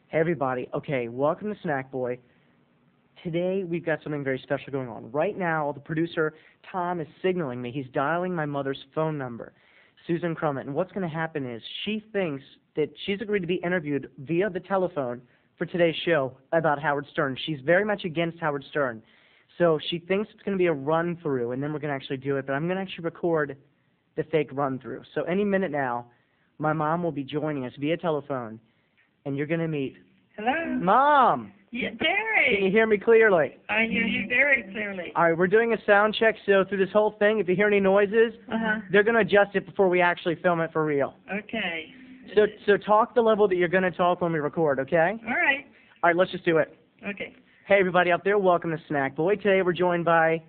Hey everybody, okay, welcome to Snackboy. Today we've got something very special going on. Right now, the producer, Tom, is signaling me. He's dialing my mother's phone number, Susan Crummett. And what's going to happen is she thinks that she's agreed to be interviewed via the telephone for today's show about Howard Stern. She's very much against Howard Stern. So she thinks it's going to be a run-through, and then we're going to actually do it. But I'm going to actually record the fake run-through. So any minute now, my mom will be joining us via telephone, and you're going to meet... Hello? Mom! Yeah, Terry! Can you hear me clearly? I hear you very clearly. All right, we're doing a sound check, so through this whole thing, if you hear any noises, they're going to adjust it before we actually film it for real. Okay. So talk the level that you're going to talk when we record, okay? All right. All right, let's just do it. Okay. Hey, everybody out there, welcome to Snackboy. Today we're joined by...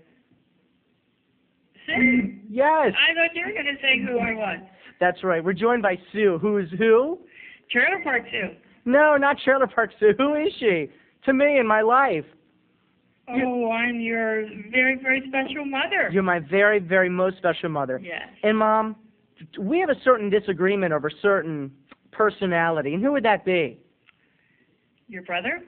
Sue? Yes! I thought you were going to say who I was. That's right. We're joined by Sue. Who's who? Trailer Park Sue. No, not Trailer Park Sue. Who is she? To me in my life. Oh, I'm your very, very special mother. You're my very, very most special mother. Yes. And, Mom, we have a certain disagreement over certain personality. And who would that be? Your brother?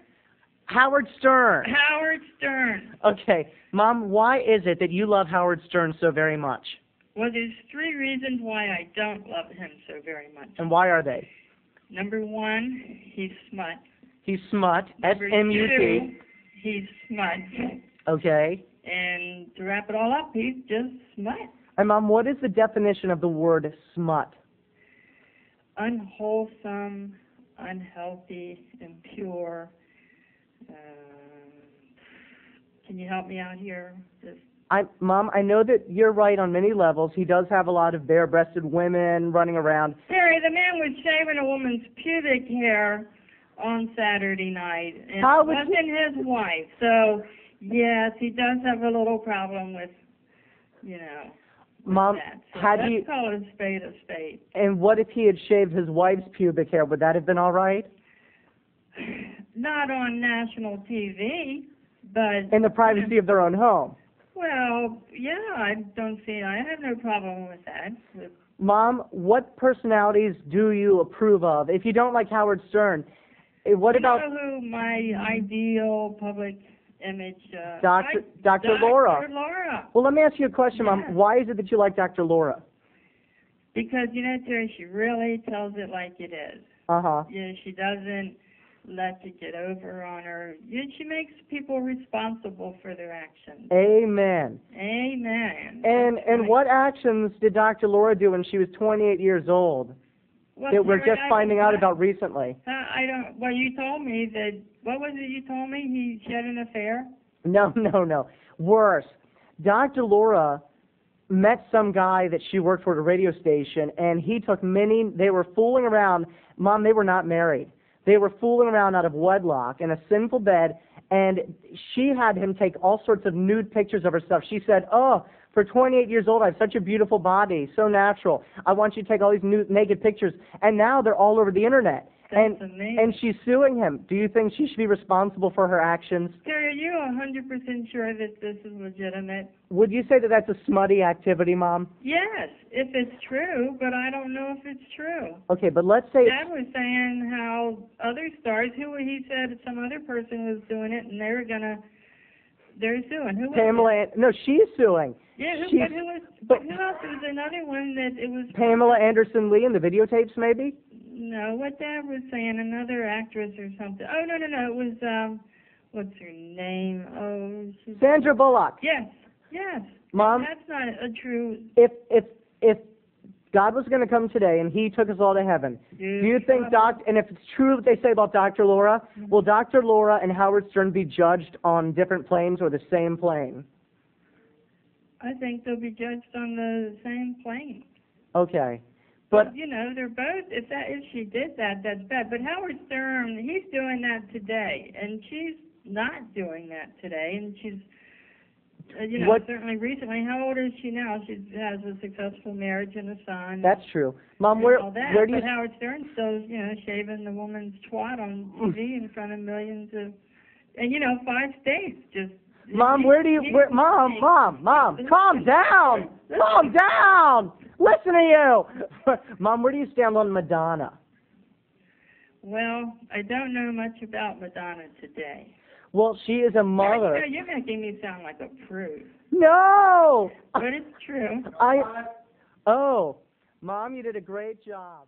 Howard Stern. Howard Stern. Okay. Mom, why is it that you love Howard Stern so very much? Well, there's 3 reasons why I don't love him so very much. And why are they? Number 1, he's smut. He's smut. Number S-M-U-T. 2, he's smut. Okay. And to wrap it all up, he's just smut. And, Mom, what is the definition of the word smut? Unwholesome, unhealthy, impure. Can you help me out here? Mom, I know that you're right on many levels. He does have a lot of bare-breasted women running around. Terry, the man was shaving a woman's pubic hair on Saturday night, and it wasn't his wife. So, yes, he does have a little problem with, Mom, that. So let's call it a spade a spade. And what if he had shaved his wife's pubic hair? Would that have been all right? Not on national TV, but... In the privacy of their own home. Well, yeah, I have no problem with that. Mom, what personalities do you approve of? If you don't like Howard Stern, what about... You know who my ideal public image... Dr. Laura. Dr. Laura. Well, let me ask you a question, Mom. Why is it that you like Dr. Laura? Because, Terry, she really tells it like it is. Uh-huh. She doesn't let it get over on her. She makes people responsible for their actions. Amen. Amen. And what actions did Dr. Laura do when she was 28 years old that we're just finding out about recently? Well, you told me that, what was it you told me? She had an affair? No. Worse. Dr. Laura met some guy that she worked for at a radio station, and he took they were fooling around. Mom, they were not married. They were fooling around out of wedlock in a sinful bed, and she had him take all sorts of nude pictures of herself. She said, oh, for 28 years old, I have such a beautiful body, so natural. I want you to take all these naked pictures. And now they're all over the Internet. That's amazing. And she's suing him. Do you think she should be responsible for her actions? Terry, are you 100% sure that this is legitimate? Would you say that that's a smutty activity, Mom? Yes, if it's true, but I don't know if it's true. Okay, but let's say... Dad was saying how other stars, he said some other person was doing it, and they're suing. Who was Pamela... it? No, she's suing. Yeah, who else? There was another one that it was... Pamela Anderson Lee in the videotapes, maybe? No, what Dad was saying, another actress or something. Oh, no, it was, what's her name? Oh, Sandra Bullock. Yes. Mom, that's not a true... If God was going to come today and He took us all to heaven, do you think, and if it's true what they say about Dr. Laura, will Dr. Laura and Howard Stern be judged on different planes or the same plane? I think they'll be judged on the same plane. Okay. But they're both. If she did that, that's bad. But Howard Stern, he's doing that today, and she's not doing that today. And she's, certainly recently. How old is she now? She has a successful marriage and a son. That's true, Mom. Where do you? But Howard Stern's still, shaving the woman's twat on TV in front of millions of, and 5 states just. Mom, Mom, calm down. Calm down. Listen to you. Mom, where do you stand on Madonna? Well, I don't know much about Madonna today. Well, she is a mother. You know, you're making me sound like a prude. No! But it's true. Oh, Mom, you did a great job.